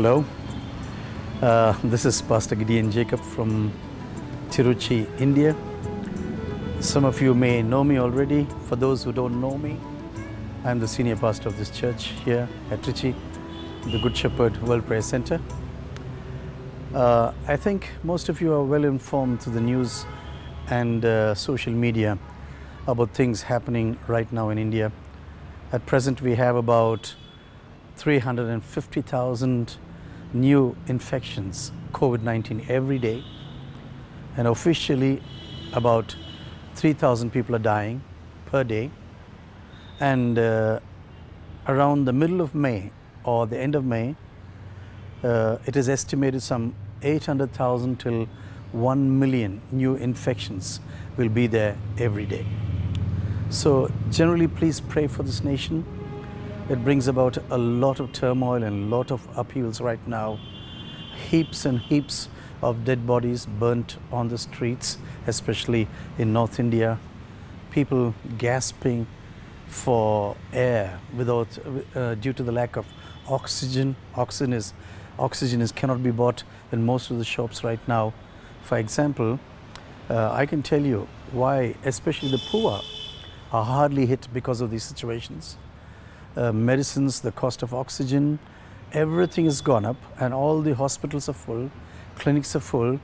Hello, this is Pastor Gideona Jacoba from Tiruchirappali, India. Some of you may know me already. For those who don't know me, I'm the senior pastor of this church here at Trichy, the Good Shepherd World Prayer Center. I think most of you are well informed through the news and social media about things happening right now in India. At present, we have about 350,000 new infections, COVID-19 every day, and officially about 3,000 people are dying per day. And around the middle of May or the end of May, it is estimated some 800,000 till 1 million new infections will be there every day. So generally, please pray for this nation. It brings about a lot of turmoil and a lot of upheavals right now. Heaps and heaps of dead bodies burnt on the streets, especially in North India. People gasping for air due to the lack of oxygen. Oxygen cannot be bought in most of the shops right now. For example, I can tell you why, especially the poor, are hardly hit because of these situations. Medicines, the cost of oxygen, everything has gone up, and all the hospitals are full, clinics are full,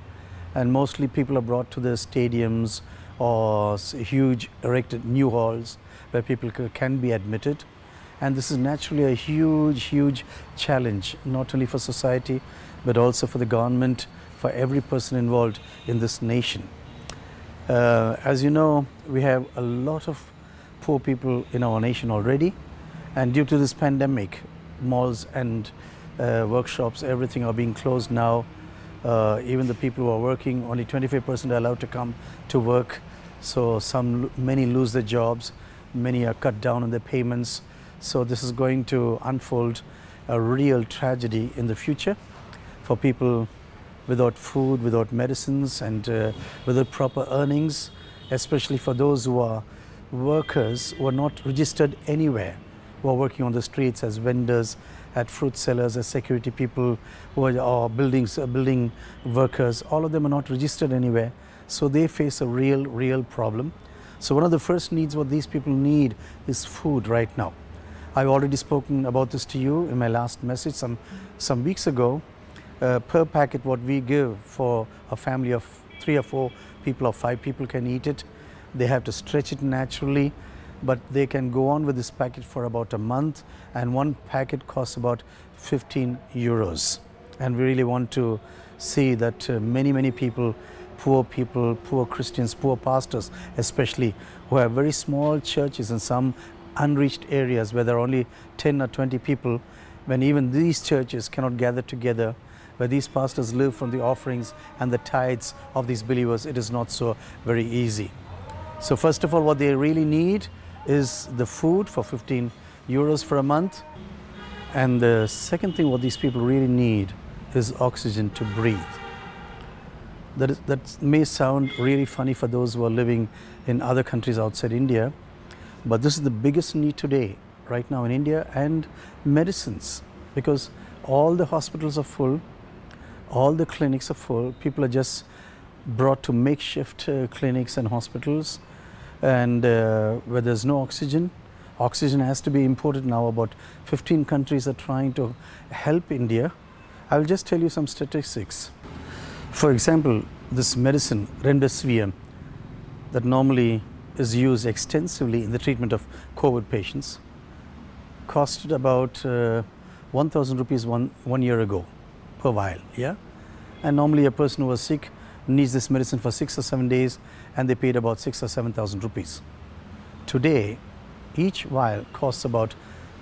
and mostly people are brought to the stadiums or huge erected new halls where people can be admitted. And this is naturally a huge challenge, not only for society, but also for the government, for every person involved in this nation. As you know, we have a lot of poor people in our nation already. And due to this pandemic, malls and workshops, everything are being closed now. Even the people who are working, only 25% are allowed to come to work. So many lose their jobs, many are cut down on their payments. So this is going to unfold a real tragedy in the future for people without food, without medicines, and without proper earnings, especially for those who are workers who are not registered anywhere, who are working on the streets as vendors, at fruit sellers, as security people, who are building workers. All of them are not registered anywhere, so they face a real problem. So one of the first needs what these people need is food right now. I've already spoken about this to you in my last message some weeks ago. Per packet what we give for a family of 3 or 4 people or 5 people can eat it. They have to stretch it naturally, but they can go on with this packet for about a month, and one packet costs about 15 euros. And we really want to see that many people, poor Christians, poor pastors especially, who have very small churches in some unreached areas where there are only 10 or 20 people, when even these churches cannot gather together, where these pastors live from the offerings and the tithes of these believers, it is not so very easy. So first of all, what they really need is the food for 15 euros for a month. And the second thing what these people really need is oxygen to breathe. That may sound really funny for those who are living in other countries outside India, but this is the biggest need today, right now in India, and medicines, because all the hospitals are full, all the clinics are full, people are just brought to makeshift clinics and hospitals, and where there's no oxygen has to be imported now. About 15 countries are trying to help India. I will just tell you some statistics. For example, this medicine, remdesivir, that normally is used extensively in the treatment of COVID patients, costed about 1,000 rupees one year ago per vial, yeah? And normally a person who was sick needs this medicine for 6 or 7 days, and they paid about 6,000 or 7,000 rupees. Today, each vial costs about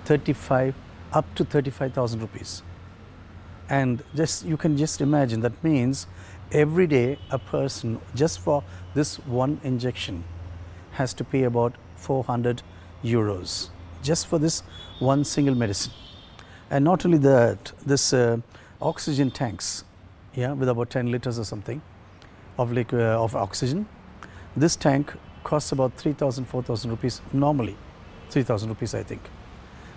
35 up to 35,000 rupees. And you can just imagine, that means every day a person, just for this one injection, has to pay about 400 euros just for this one single medicine. And not only that, this oxygen tanks, yeah, with about 10 liters or something of oxygen. This tank costs about 3,000, 4,000 rupees normally, 3,000 rupees I think.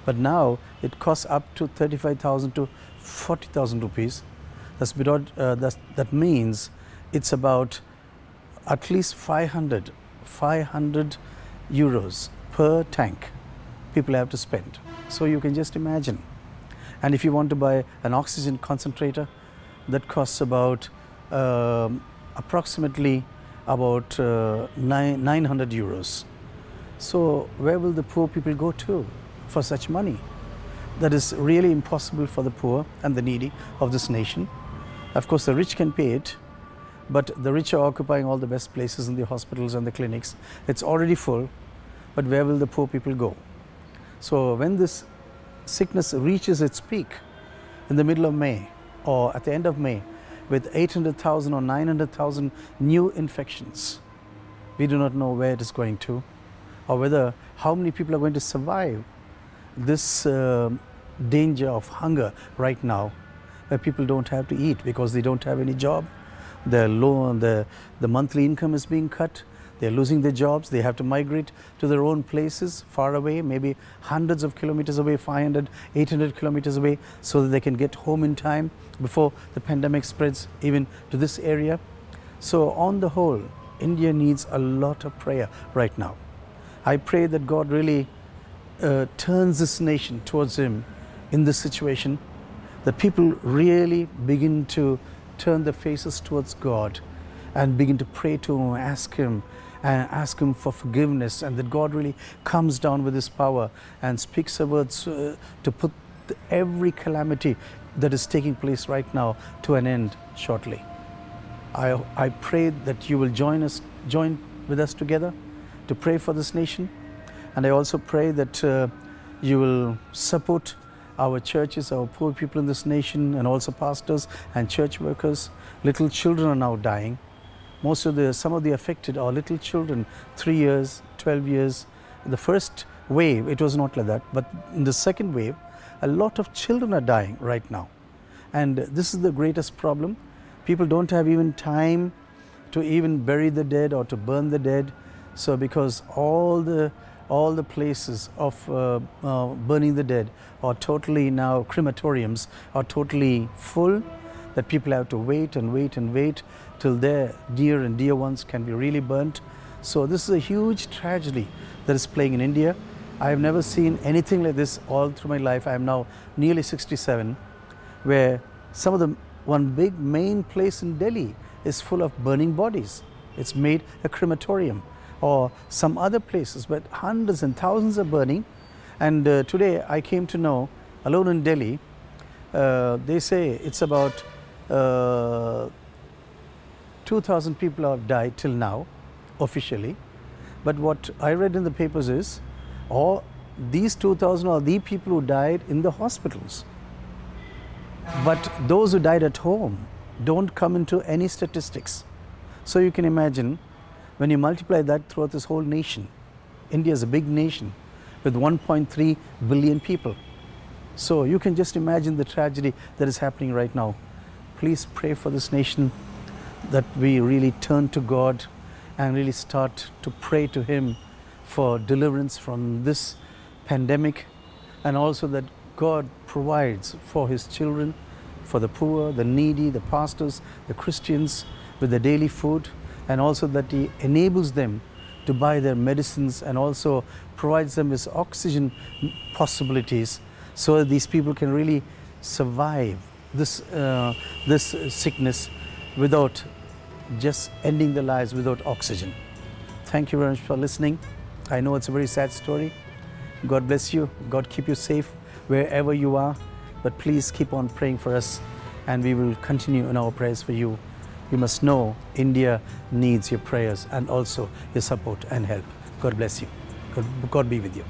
But now it costs up to 35,000 to 40,000 rupees. That means it's about at least 500 euros per tank people have to spend. So you can just imagine. And if you want to buy an oxygen concentrator, that costs about approximately about 900 euros. So where will the poor people go to for such money? That is really impossible for the poor and the needy of this nation. Of course, the rich can pay it, but the rich are occupying all the best places in the hospitals and the clinics. It's already full, but where will the poor people go? So when this sickness reaches its peak in the middle of May or at the end of May with 800,000 or 900,000 new infections, we do not know where it is going to, or whether how many people are going to survive this danger of hunger right now, where people don't have to eat because they don't have any job. They're low, the monthly income is being cut. They're losing their jobs. They have to migrate to their own places far away, maybe hundreds of kilometers away, 500, 800 kilometers away, so that they can get home in time before the pandemic spreads even to this area. So on the whole, India needs a lot of prayer right now. I pray that God really turns this nation towards Him in this situation, that people really begin to turn their faces towards God and begin to pray to Him, ask Him for forgiveness, and that God really comes down with His power and speaks the words to put every calamity that is taking place right now to an end shortly. I pray that you will join with us together to pray for this nation, and I also pray that you will support our churches, our poor people in this nation, and also pastors and church workers. Little children are now dying. Some of the affected are little children, 3 years, 12 years. In the first wave, it was not like that, but in the second wave, a lot of children are dying right now. And this is the greatest problem. People don't have even time to even bury the dead or to burn the dead. So because all the places of burning the dead are totally now, crematoriums are totally full, that people have to wait and wait and wait till their dear and dear ones can be really burnt. So this is a huge tragedy that is playing in India. I have never seen anything like this all through my life. I am now nearly 67, where one big main place in Delhi is full of burning bodies. It's made a crematorium, or some other places, but hundreds and thousands are burning. And today I came to know, alone in Delhi, they say it's about 2,000 people have died till now, officially. But what I read in the papers is, all these 2,000 are the people who died in the hospitals. But those who died at home don't come into any statistics. So you can imagine, when you multiply that throughout this whole nation, India is a big nation with 1.3 billion people. So you can just imagine the tragedy that is happening right now. Please pray for this nation, that we really turn to God and really start to pray to Him for deliverance from this pandemic, and also that God provides for His children, for the poor, the needy, the pastors, the Christians with the daily food, and also that He enables them to buy their medicines and also provides them with oxygen possibilities, so that these people can really survive this sickness without just ending their lives without oxygen. Thank you very much for listening. I know it's a very sad story. God bless you. God keep you safe wherever you are. But please keep on praying for us, and we will continue in our prayers for you. You must know India needs your prayers and also your support and help. God bless you. God be with you.